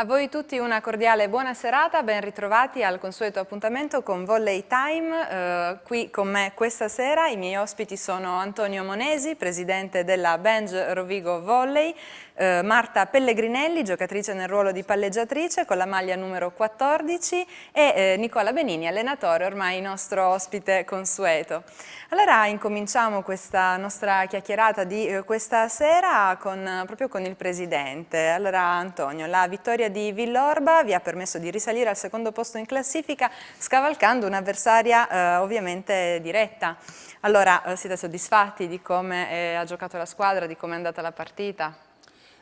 A voi tutti una cordiale buona serata, ben ritrovati al consueto appuntamento con Volley Time. Qui con me questa sera i miei ospiti sono Antonio Monesi, presidente della Benj Rovigo Volley, Marta Pellegrinelli, giocatrice nel ruolo di palleggiatrice con la maglia numero 14 e Nicola Benini, allenatore, ormai nostro ospite consueto. Allora incominciamo questa nostra chiacchierata di questa sera proprio con il presidente. Allora Antonio, la vittoria di Villorba vi ha permesso di risalire al secondo posto in classifica scavalcando un'avversaria ovviamente diretta. Allora siete soddisfatti di come ha giocato la squadra, di come è andata la partita?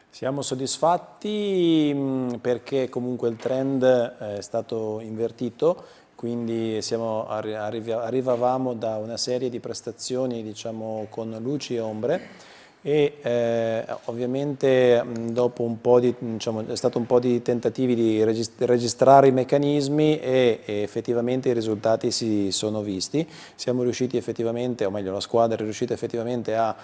Siamo soddisfatti perché comunque il trend è stato invertito, quindi arrivavamo da una serie di prestazioni diciamo, con luci e ombre e ovviamente dopo un po' di, diciamo, è stato un po' di tentativi di registrare i meccanismi e effettivamente i risultati si sono visti. Siamo riusciti effettivamente, o meglio la squadra è riuscita effettivamente a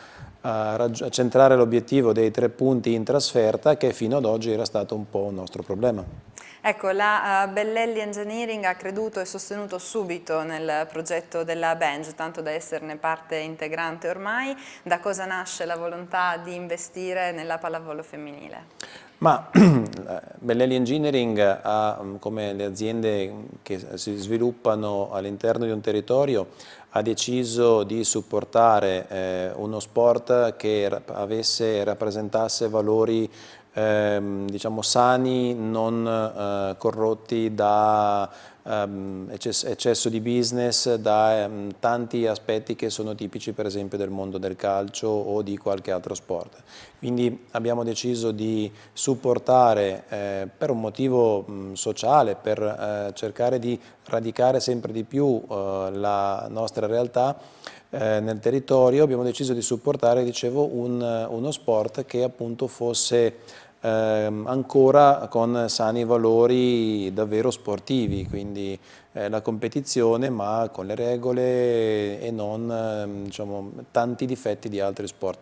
centrare l'obiettivo dei 3 punti in trasferta che fino ad oggi era stato un po' un nostro problema. Ecco, la Bellelli Engineering ha creduto e sostenuto subito nel progetto della Benj, tanto da esserne parte integrante ormai. Da cosa nasce la volontà di investire nella pallavolo femminile? Ma Bellelli Engineering ha, come le aziende che si sviluppano all'interno di un territorio, ha deciso di supportare uno sport che rappresentasse valori diciamo sani, non corrotti da eccesso di business, da tanti aspetti che sono tipici per esempio del mondo del calcio o di qualche altro sport. Quindi abbiamo deciso di supportare per un motivo sociale, per cercare di radicare sempre di più la nostra realtà nel territorio, abbiamo deciso di supportare, dicevo, uno sport che appunto fosse ancora con sani valori davvero sportivi, quindi la competizione ma con le regole e non diciamo, tanti difetti di altri sport,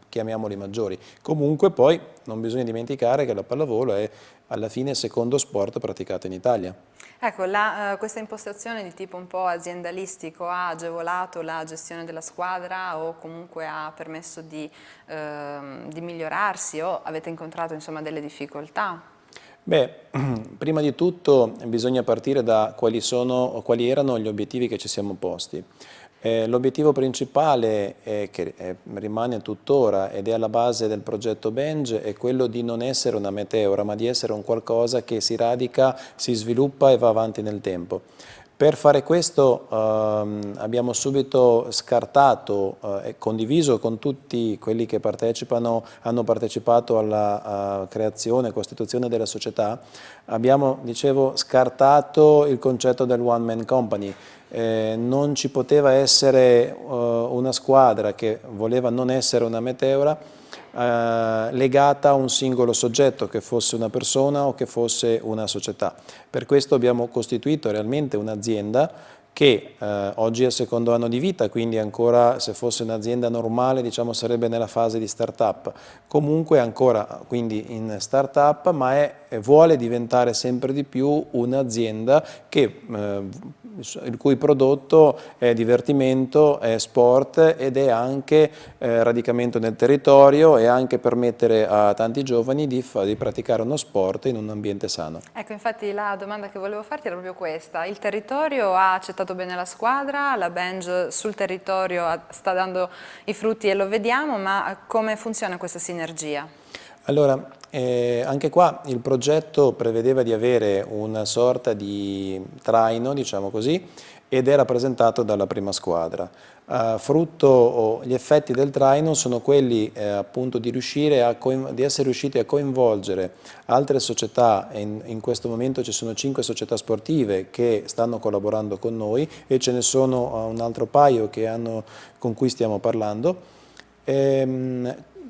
chiamiamoli maggiori. Comunque poi non bisogna dimenticare che la pallavolo è alla fine il secondo sport praticato in Italia. Ecco, questa impostazione di tipo un po' aziendalistico ha agevolato la gestione della squadra o comunque ha permesso di migliorarsi o avete incontrato insomma delle difficoltà? Beh, prima di tutto bisogna partire da quali erano gli obiettivi che ci siamo posti. L'obiettivo principale che rimane tuttora ed è alla base del progetto Benj è quello di non essere una meteora ma di essere un qualcosa che si radica, si sviluppa e va avanti nel tempo. Per fare questo abbiamo subito scartato e condiviso con tutti quelli che hanno partecipato alla creazione e costituzione della società, abbiamo, dicevo, scartato il concetto del one man company. Non ci poteva essere una squadra che voleva non essere una meteora legata a un singolo soggetto, che fosse una persona o che fosse una società. Per questo abbiamo costituito realmente un'azienda che oggi è al secondo anno di vita, quindi ancora se fosse un'azienda normale diciamo sarebbe nella fase di start-up, comunque ancora quindi in start-up ma vuole diventare sempre di più un'azienda il cui prodotto è divertimento, è sport ed è anche radicamento nel territorio e anche permettere a tanti giovani di praticare uno sport in un ambiente sano. Ecco, infatti la domanda che volevo farti era proprio questa. Il territorio ha accettato bene la squadra, la Benj sul territorio sta dando i frutti e lo vediamo, ma come funziona questa sinergia? Allora, anche qua il progetto prevedeva di avere una sorta di traino, diciamo così, ed è rappresentato dalla prima squadra. Gli effetti del traino sono quelli appunto di essere riusciti a coinvolgere altre società, in questo momento ci sono 5 società sportive che stanno collaborando con noi e ce ne sono un altro paio con cui stiamo parlando,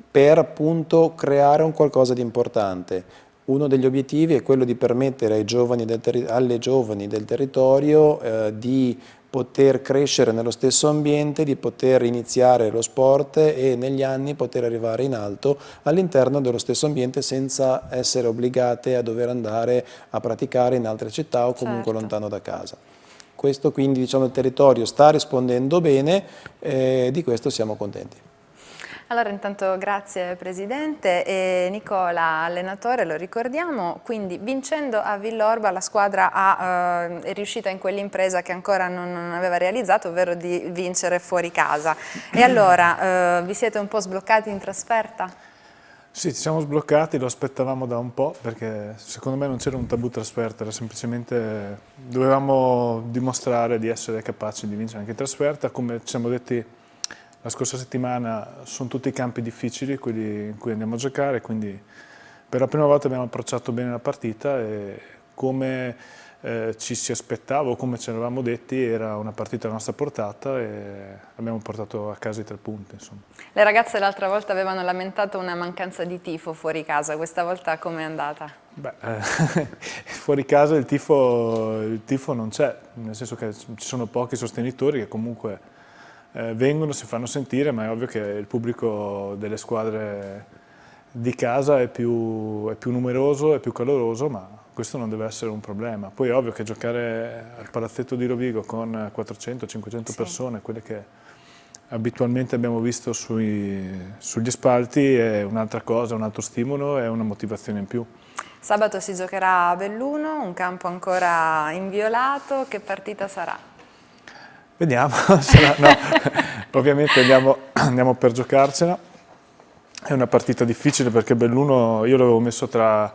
per appunto creare un qualcosa di importante. Uno degli obiettivi è quello di permettere alle giovani del territorio di poter crescere nello stesso ambiente, di poter iniziare lo sport e negli anni poter arrivare in alto all'interno dello stesso ambiente senza essere obbligate a dover andare a praticare in altre città o comunque lontano da casa. Questo quindi, diciamo, il territorio sta rispondendo bene e di questo siamo contenti. Allora intanto grazie Presidente e Nicola allenatore, lo ricordiamo, quindi vincendo a Villorba la squadra è riuscita in quell'impresa che ancora non aveva realizzato, ovvero di vincere fuori casa. E allora vi siete un po' sbloccati in trasferta? Sì, ci siamo sbloccati, lo aspettavamo da un po' perché secondo me non c'era un tabù trasferta, era semplicemente dovevamo dimostrare di essere capaci di vincere anche in trasferta. Come ci siamo detti la scorsa settimana, sono tutti campi difficili quelli in cui andiamo a giocare, quindi per la prima volta abbiamo approcciato bene la partita e come ci si aspettava o come ci eravamo detti era una partita alla nostra portata e abbiamo portato a casa i 3 punti. Insomma. Le ragazze l'altra volta avevano lamentato una mancanza di tifo fuori casa, questa volta com'è andata? Beh, fuori casa il tifo non c'è, nel senso che ci sono pochi sostenitori che comunque vengono, si fanno sentire, ma è ovvio che il pubblico delle squadre di casa è più numeroso, è più caloroso, ma questo non deve essere un problema. Poi è ovvio che giocare al palazzetto di Rovigo con 400-500 persone, quelle che abitualmente abbiamo visto sugli spalti, è un'altra cosa, un altro stimolo e una motivazione in più. Sabato si giocherà a Belluno, un campo ancora inviolato, che partita sarà? Vediamo, no, ovviamente andiamo per giocarcela, è una partita difficile perché Belluno io l'avevo messo tra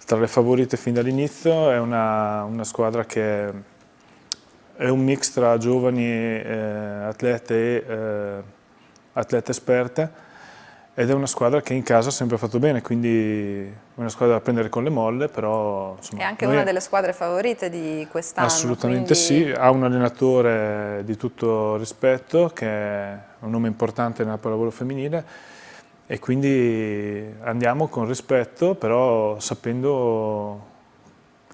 le favorite fin dall'inizio, è una squadra che è un mix tra giovani atlete e atlete esperte ed è una squadra che in casa ha sempre fatto bene, quindi è una squadra da prendere con le molle, però insomma, è anche una delle squadre favorite di quest'anno. Assolutamente quindi... sì, ha un allenatore di tutto rispetto che è un nome importante nella pallavolo femminile e quindi andiamo con rispetto, però sapendo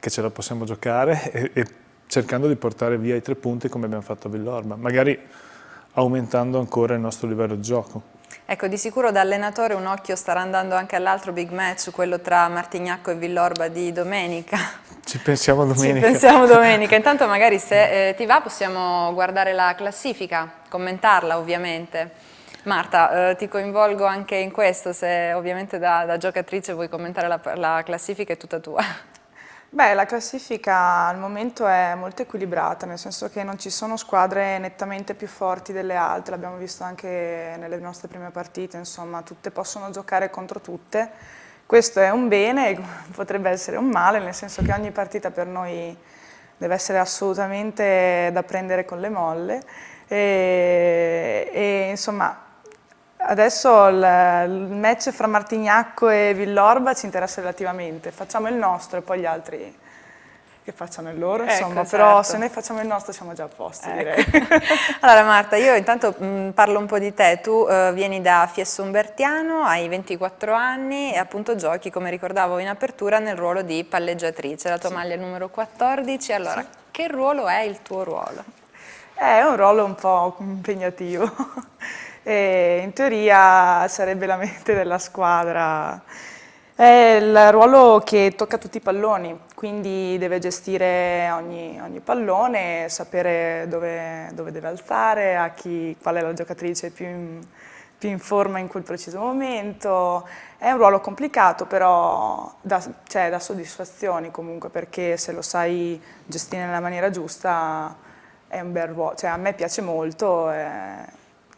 che ce la possiamo giocare e cercando di portare via i 3 punti come abbiamo fatto a Villorba, magari aumentando ancora il nostro livello di gioco. Ecco, di sicuro da allenatore un occhio starà andando anche all'altro big match, quello tra Martignacco e Villorba di domenica. Ci pensiamo domenica. Ci pensiamo domenica. Intanto magari se ti va possiamo guardare la classifica, commentarla ovviamente. Marta, ti coinvolgo anche in questo, se ovviamente da giocatrice vuoi commentare la classifica, è tutta tua. Beh, la classifica al momento è molto equilibrata, nel senso che non ci sono squadre nettamente più forti delle altre, l'abbiamo visto anche nelle nostre prime partite, insomma, tutte possono giocare contro tutte. Questo è un bene, potrebbe essere un male, nel senso che ogni partita per noi deve essere assolutamente da prendere con le molle e insomma... Adesso il match fra Martignacco e Villorba ci interessa relativamente, facciamo il nostro e poi gli altri che facciano il loro, insomma, ecco, però certo. Se noi facciamo il nostro siamo già a posto, ecco. direi. Allora Marta, io intanto parlo un po' di te, tu vieni da Fiesso Umbertiano, hai 24 anni e appunto giochi, come ricordavo in apertura, nel ruolo di palleggiatrice, la tua maglia è numero 14, allora che ruolo è il tuo ruolo? È un ruolo un po' impegnativo. E in teoria sarebbe la mente della squadra. È il ruolo che tocca tutti i palloni, quindi deve gestire ogni pallone, sapere dove deve alzare, qual è la giocatrice più in forma in quel preciso momento. È un ruolo complicato, però dà soddisfazioni comunque, perché se lo sai gestire nella maniera giusta è un bel ruolo. Cioè, a me piace molto.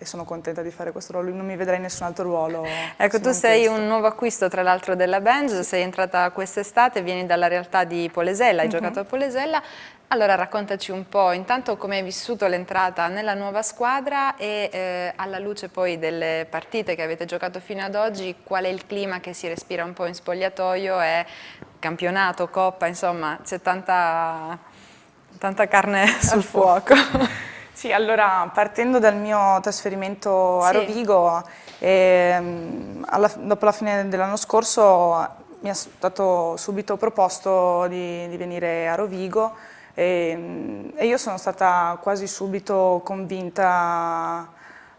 E sono contenta di fare questo ruolo, non mi vedrei in nessun altro ruolo. Ecco, tu sei un nuovo acquisto tra l'altro della Benj, sei entrata quest'estate, vieni dalla realtà di Polesella, hai giocato a Polesella, allora raccontaci un po' intanto come hai vissuto l'entrata nella nuova squadra e alla luce poi delle partite che avete giocato fino ad oggi, qual è il clima che si respira un po' in spogliatoio e campionato, coppa, insomma c'è tanta carne sul fuoco. Sì, allora partendo dal mio trasferimento a Rovigo, dopo la fine dell'anno scorso mi è stato subito proposto di venire a Rovigo e io sono stata quasi subito convinta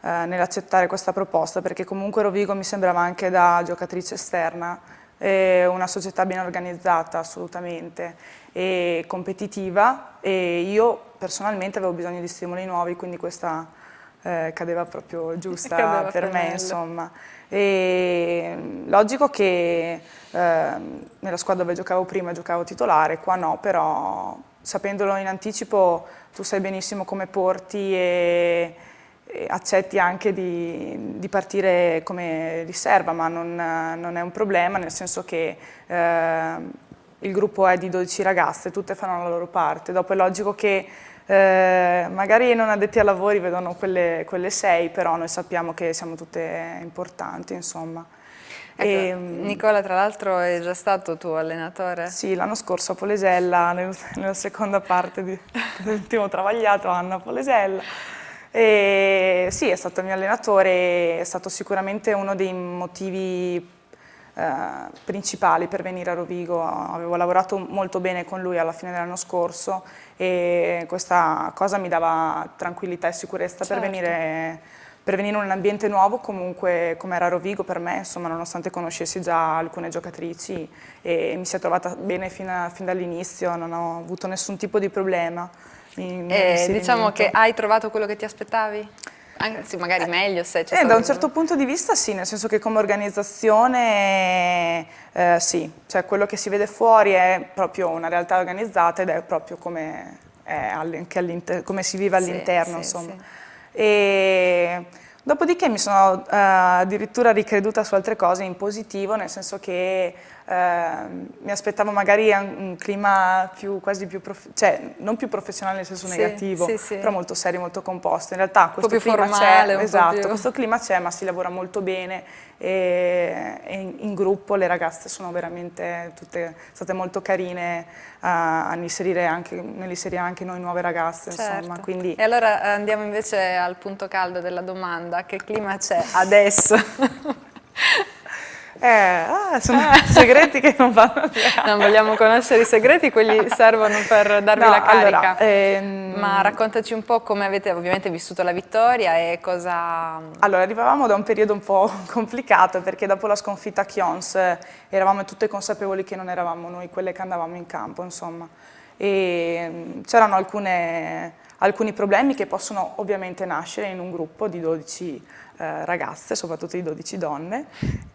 nell'accettare questa proposta, perché comunque Rovigo mi sembrava anche da giocatrice esterna una società ben organizzata assolutamente e competitiva, e io personalmente avevo bisogno di stimoli nuovi, quindi questa cadeva proprio giusta Cadeva per me, pennello. insomma. E logico che nella squadra dove giocavo prima giocavo titolare, qua no, però sapendolo in anticipo tu sai benissimo come porti e accetti anche di partire come riserva, ma non è un problema, nel senso che il gruppo è di 12 ragazze, tutte fanno la loro parte. Dopo è logico che magari i non addetti ai lavori vedono quelle 6, però noi sappiamo che siamo tutte importanti, insomma. Ecco, Nicola tra l'altro è già stato tuo allenatore? Sì, l'anno scorso a Polesella, nella seconda parte dell'ultimo travagliato anno a Polesella. E sì, è stato il mio allenatore, è stato sicuramente uno dei motivi principali per venire a Rovigo. Avevo lavorato molto bene con lui alla fine dell'anno scorso e questa cosa mi dava tranquillità e sicurezza per venire in un ambiente nuovo, comunque come era Rovigo per me, insomma, nonostante conoscessi già alcune giocatrici e mi si è trovata bene fin dall'inizio, non ho avuto nessun tipo di problema. Diciamo che hai trovato quello che ti aspettavi? Anzi, magari meglio se c'è stato... Da un certo punto di vista sì, nel senso che come organizzazione sì, cioè quello che si vede fuori è proprio una realtà organizzata ed è proprio come, come si vive all'interno, insomma. Sì. E dopodiché mi sono addirittura ricreduta su altre cose in positivo, nel senso che mi aspettavo magari un clima quasi più, cioè non più professionale nel senso negativo, però molto serio, molto composto. In realtà questo clima c'è, esatto, questo clima c'è, ma si lavora molto bene e in gruppo le ragazze sono veramente tutte state molto carine nell'inserire anche noi nuove ragazze, insomma. Quindi... E allora andiamo invece al punto caldo della domanda: che clima c'è adesso? Sono segreti che non vanno via. Non vogliamo conoscere i segreti, quelli servono per darvi la carica. Allora, ma raccontaci un po' come avete ovviamente vissuto la vittoria e cosa... Allora, arrivavamo da un periodo un po' complicato perché dopo la sconfitta a Chions eravamo tutte consapevoli che non eravamo noi quelle che andavamo in campo, insomma. E c'erano alcuni problemi che possono ovviamente nascere in un gruppo di 12 ragazze, soprattutto di 12 donne,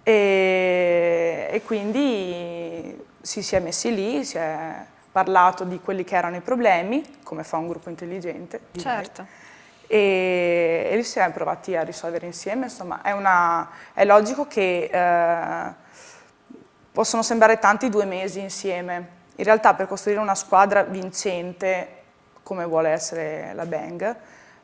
e quindi si è messi lì, si è parlato di quelli che erano i problemi, come fa un gruppo intelligente, direi. Certo. E li siamo provati a risolvere insieme, insomma. È logico che possono sembrare tanti 2 mesi insieme, in realtà per costruire una squadra vincente, come vuole essere la Bang,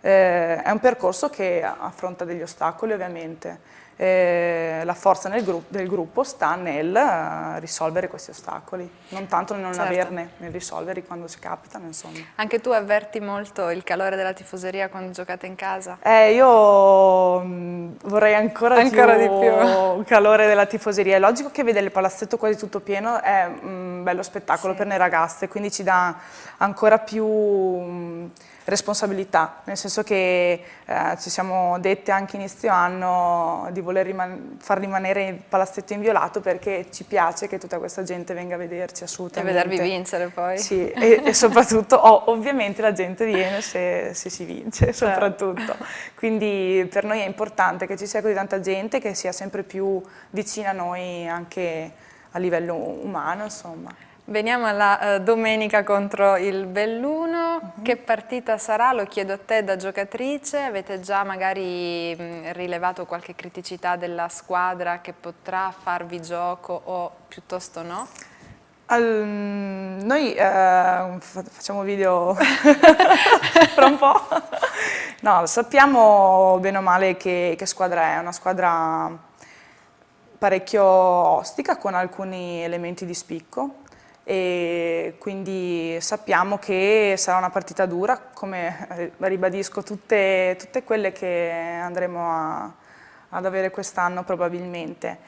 è un percorso che affronta degli ostacoli ovviamente. La forza del gruppo sta nel risolvere questi ostacoli, non tanto nel non averne, nel risolverli quando si capitano, insomma. Anche tu avverti molto il calore della tifoseria quando giocate in casa? Io vorrei ancora di più calore della tifoseria. È logico che vedere il palazzetto quasi tutto pieno è un bello spettacolo per noi ragazze, quindi ci dà ancora più responsabilità, nel senso che ci siamo dette anche inizio anno di voler far rimanere il palazzetto inviolato perché ci piace che tutta questa gente venga a vederci assolutamente. E vedervi vincere poi. Sì, e soprattutto ovviamente la gente viene se si vince, soprattutto. Quindi per noi è importante che ci sia così tanta gente, che sia sempre più vicina a noi anche a livello umano, insomma. Veniamo alla domenica contro il Belluno. Che partita sarà? Lo chiedo a te da giocatrice. Avete già magari rilevato qualche criticità della squadra che potrà farvi gioco o piuttosto no? Noi facciamo video fra un po'. No, sappiamo bene o male che squadra è una squadra parecchio ostica con alcuni elementi di spicco. E quindi sappiamo che sarà una partita dura, come ribadisco tutte quelle che andremo ad avere quest'anno probabilmente.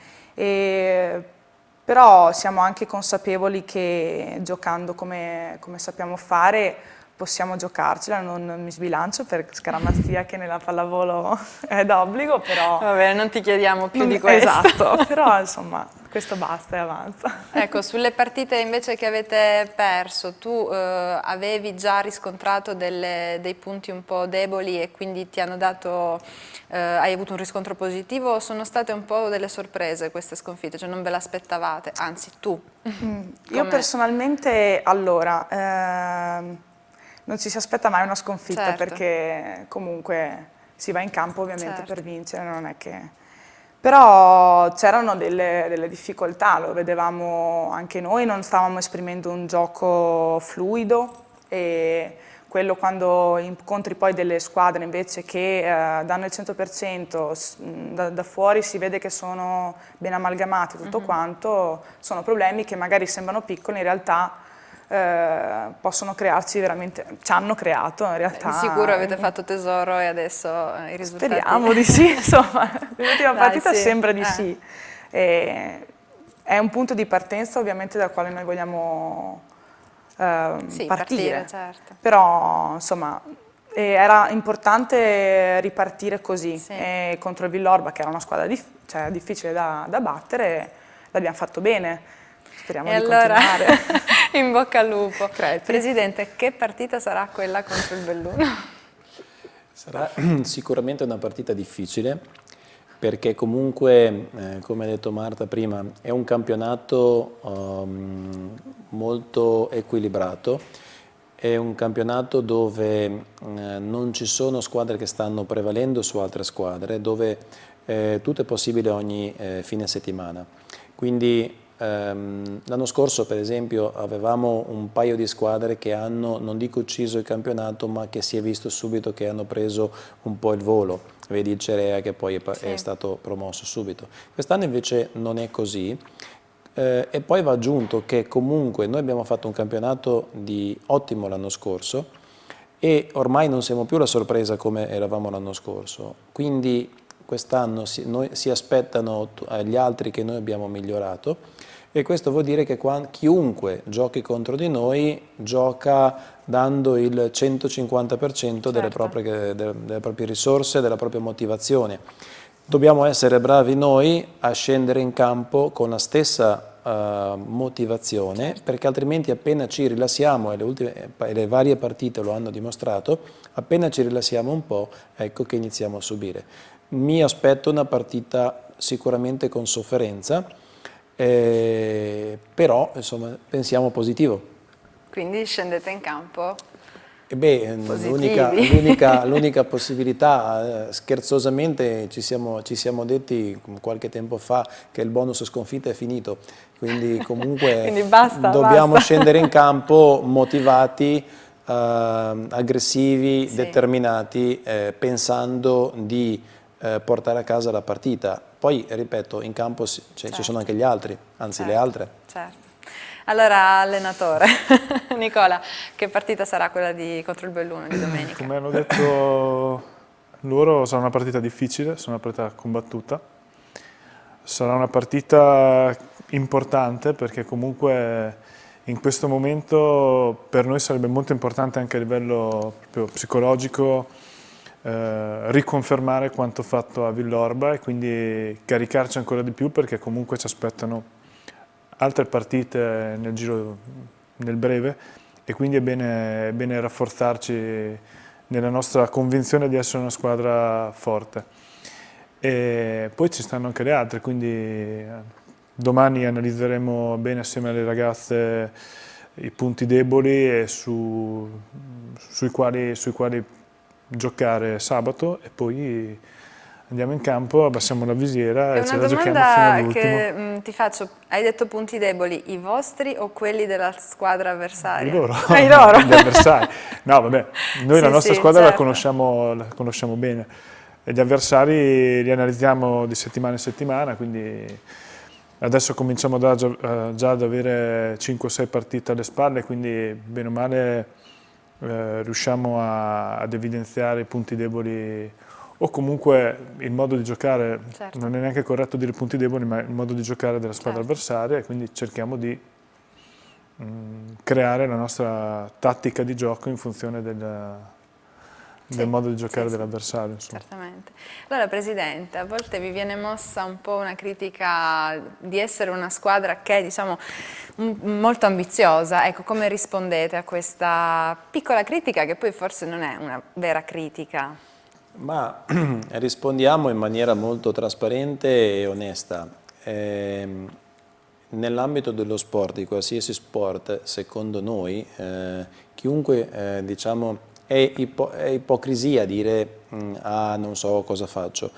però siamo anche consapevoli che giocando come sappiamo fare possiamo giocarcela, non mi sbilancio per scaramanzia che nella pallavolo è d'obbligo, però... Va bene, non ti chiediamo più di questo. Esatto, però insomma questo basta e avanza. Ecco, sulle partite invece che avete perso, tu avevi già riscontrato dei punti un po' deboli e quindi ti hanno dato, hai avuto un riscontro positivo o sono state un po' delle sorprese queste sconfitte, cioè non ve l'aspettavate, anzi tu? Io personalmente, allora, non ci si aspetta mai una sconfitta, certo, perché comunque si va in campo ovviamente certo, per vincere, non è che... Però c'erano delle difficoltà, lo vedevamo anche noi, non stavamo esprimendo un gioco fluido e quello quando incontri poi delle squadre invece che danno il 100%, da fuori si vede che sono ben amalgamati tutto quanto, sono problemi che magari sembrano piccoli, in realtà possono crearci veramente, ci hanno creato in realtà. Di sicuro avete fatto tesoro e adesso i risultati... Speriamo di sì, insomma, l'ultima partita sì. sembra di sì. È un punto di partenza ovviamente dal quale noi vogliamo sì, partire, certo. Però insomma era importante ripartire così, Sì. e contro il Villorba che era una squadra difficile da battere, l'abbiamo fatto bene. Speriamo di continuare. In bocca al lupo. Creti. Presidente, che partita sarà quella contro il Belluno? Sarà sicuramente una partita difficile perché comunque, come ha detto Marta prima, è un campionato molto equilibrato, è un campionato dove non ci sono squadre che stanno prevalendo su altre squadre, dove tutto è possibile ogni fine settimana. Quindi l'anno scorso per esempio avevamo un paio di squadre che hanno, non dico ucciso il campionato, ma che si è visto subito che hanno preso un po' il volo, vedi il Cerea che poi è stato promosso subito. Quest'anno invece non è così e poi va aggiunto che comunque noi abbiamo fatto un campionato di ottimo l'anno scorso e ormai non siamo più la sorpresa come eravamo l'anno scorso, quindi quest'anno si aspettano gli altri che noi abbiamo migliorato e questo vuol dire che chiunque giochi contro di noi gioca dando il 150% delle proprie risorse, della propria motivazione. Dobbiamo essere bravi noi a scendere in campo con la stessa motivazione, perché altrimenti appena ci rilassiamo, e le varie partite lo hanno dimostrato, appena ci rilassiamo un po', ecco che iniziamo a subire. Mi aspetto una partita sicuramente con sofferenza, però insomma pensiamo positivo. Quindi scendete in campo l'unica possibilità, scherzosamente ci siamo detti qualche tempo fa che il bonus sconfitta è finito, quindi comunque quindi dobbiamo scendere in campo motivati, aggressivi, determinati, pensando di portare a casa la partita. Poi, ripeto, in campo ci sono anche gli altri, anzi le altre. Certo. Allora, allenatore, Nicola, che partita sarà quella contro il Belluno di domenica? Come hanno detto loro, sarà una partita difficile, sarà una partita combattuta, sarà una partita importante perché comunque in questo momento per noi sarebbe molto importante anche a livello proprio psicologico riconfermare quanto fatto a Villorba e quindi caricarci ancora di più perché comunque ci aspettano altre partite nel breve e quindi è bene rafforzarci nella nostra convinzione di essere una squadra forte. E poi ci stanno anche le altre, quindi domani analizzeremo bene assieme alle ragazze i punti deboli e sui quali giocare sabato e poi andiamo in campo, abbassiamo la visiera e ce la giochiamo fino all'ultimo. Una domanda che ti faccio, hai detto punti deboli, i vostri o quelli della squadra avversaria? I loro, I loro. gli avversari. No vabbè, noi la nostra squadra certo. la conosciamo bene e gli avversari li analizziamo di settimana in settimana, quindi adesso cominciamo già ad avere 5-6 partite alle spalle, quindi bene o male riusciamo ad evidenziare i punti deboli o comunque il modo di giocare, Certo. non è neanche corretto dire punti deboli, ma il modo di giocare della squadra avversaria, e quindi cerchiamo di creare la nostra tattica di gioco in funzione del modo di giocare dell'avversario. Certamente. Allora Presidente, a volte vi viene mossa un po' una critica di essere una squadra che è, diciamo, molto ambiziosa. Ecco, come rispondete a questa piccola critica che poi forse non è una vera critica? Ma rispondiamo in maniera molto trasparente e onesta. Nell'ambito dello sport, di qualsiasi sport, secondo noi, chiunque diciamo, è ipocrisia dire ah, non so cosa faccio.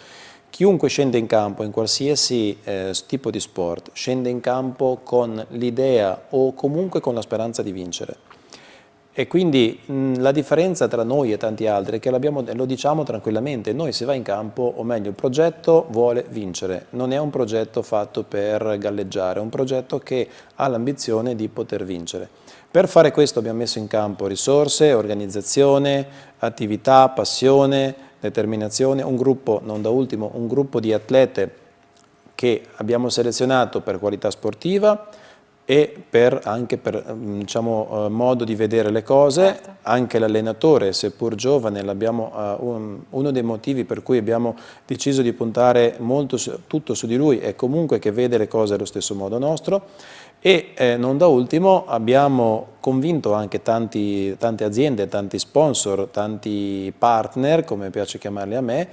Chiunque scende in campo in qualsiasi tipo di sport scende in campo con l'idea o comunque con la speranza di vincere. E quindi la differenza tra noi e tanti altri è che lo diciamo tranquillamente: noi se va in campo, o meglio il progetto vuole vincere, non è un progetto fatto per galleggiare, è un progetto che ha l'ambizione di poter vincere. Per fare questo abbiamo messo in campo risorse, organizzazione, attività, passione, determinazione, un gruppo, non da ultimo, un gruppo di atlete che abbiamo selezionato per qualità sportiva e anche per diciamo, modo di vedere le cose. Certo. Anche l'allenatore, seppur giovane, uno dei motivi per cui abbiamo deciso di puntare tutto su di lui è comunque che vede le cose allo stesso modo nostro. E non da ultimo abbiamo convinto anche tante aziende, tanti sponsor, tanti partner, come piace chiamarli a me,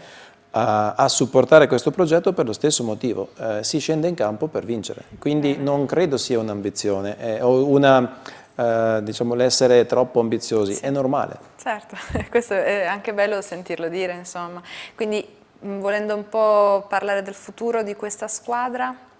a supportare questo progetto per lo stesso motivo. Si scende in campo per vincere, quindi non credo sia un'ambizione o diciamo, l'essere troppo ambiziosi, è normale. Certo, questo è anche bello sentirlo dire, insomma. Quindi volendo un po' parlare del futuro di questa squadra?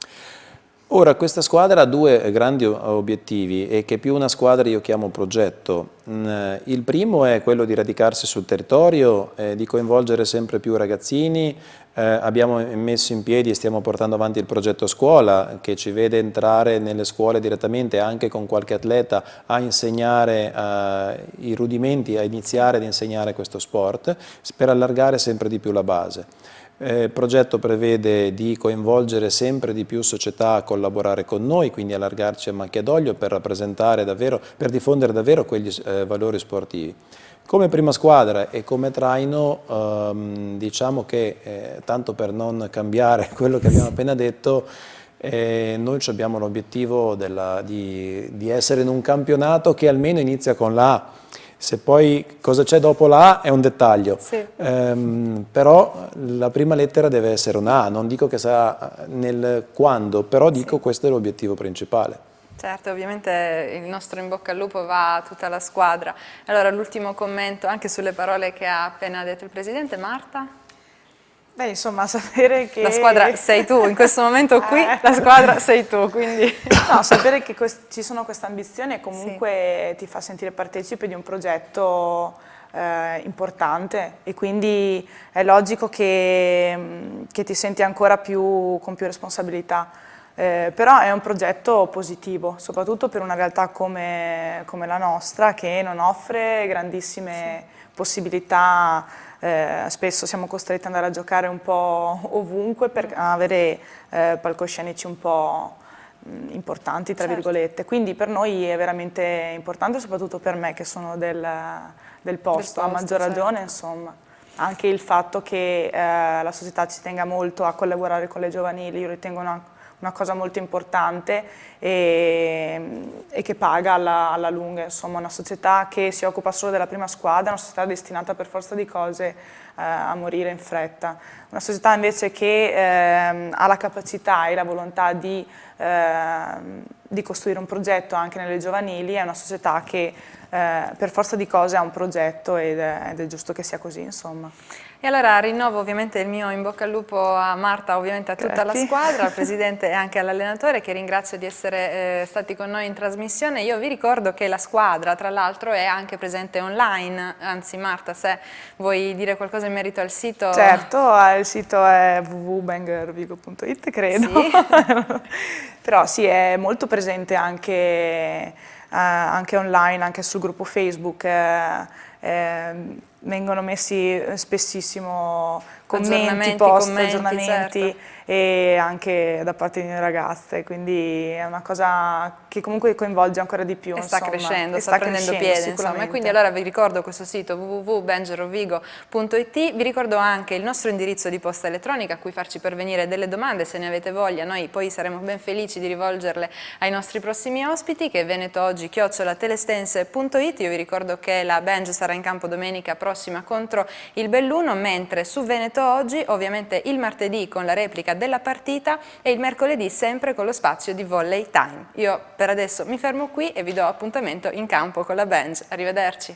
Ora, questa squadra ha due grandi obiettivi e che più una squadra io chiamo progetto. Il primo è quello di radicarsi sul territorio, di coinvolgere sempre più ragazzini. Abbiamo messo in piedi e stiamo portando avanti il progetto scuola, che ci vede entrare nelle scuole direttamente anche con qualche atleta a insegnare i rudimenti, a iniziare ad insegnare questo sport per allargare sempre di più la base. Il progetto prevede di coinvolgere sempre di più società a collaborare con noi, quindi allargarci a macchia d'olio per rappresentare davvero, per diffondere davvero quegli valori sportivi. Come prima squadra e come traino diciamo che, tanto per non cambiare quello che abbiamo appena detto, noi abbiamo l'obiettivo di essere in un campionato che almeno inizia con la A. Se poi cosa c'è dopo la A è un dettaglio, Sì. però la prima lettera deve essere una A, non dico che sarà nel quando, però dico questo è l'obiettivo principale. Certo, ovviamente il nostro in bocca al lupo va a tutta la squadra. Allora l'ultimo commento anche sulle parole che ha appena detto il Presidente. Marta? Beh, insomma, sapere che... La squadra sei tu, in questo momento qui la squadra sei tu, quindi... No, sapere che ci sono queste ambizioni comunque ti fa sentire partecipe di un progetto importante, e quindi è logico che ti senti ancora con più responsabilità. Però è un progetto positivo, soprattutto per una realtà come la nostra, che non offre grandissime possibilità. Spesso siamo costretti ad andare a giocare un po' ovunque per avere palcoscenici un po' importanti, tra virgolette. Quindi per noi è veramente importante, soprattutto per me che sono del posto, a maggior ragione, insomma. Anche il fatto che la società ci tenga molto a collaborare con le giovanili, io ritengo una cosa molto importante e che paga alla lunga, insomma, una società che si occupa solo della prima squadra, una società destinata per forza di cose a morire in fretta. Una società invece che ha la capacità e la volontà di costruire un progetto anche nelle giovanili, è una società che per forza di cose ha un progetto ed è giusto che sia così, insomma. E allora rinnovo ovviamente il mio in bocca al lupo a Marta, ovviamente a tutta la squadra, al Presidente e anche all'allenatore, che ringrazio di essere stati con noi in trasmissione. Io vi ricordo che la squadra, tra l'altro, è anche presente online, anzi Marta, se vuoi dire qualcosa in merito al sito. Certo, il sito è www.bangervigo.it, credo. Sì. Però sì, è molto presente anche online, anche sul gruppo Facebook. vengono messi spessissimo commenti, Aggiornamenti, post, commenti, aggiornamenti, certo. e anche da parte di noi ragazze, quindi è una cosa che comunque coinvolge ancora di più. E sta insomma, crescendo, e sta prendendo piede, insomma. E sicuramente. quindi allora vi ricordo questo sito www.bengerovigo.it, vi ricordo anche il nostro indirizzo di posta elettronica a cui farci pervenire delle domande se ne avete voglia, noi poi saremo ben felici di rivolgerle ai nostri prossimi ospiti, che è venetooggi@telestense.it. Io vi ricordo che la Benj sarà in campo domenica prossima contro il Belluno, mentre su Veneto Oggi ovviamente il martedì con la replica della partita e il mercoledì sempre con lo spazio di Volley Time. Io per adesso mi fermo qui e vi do appuntamento in campo con la Benj. Arrivederci.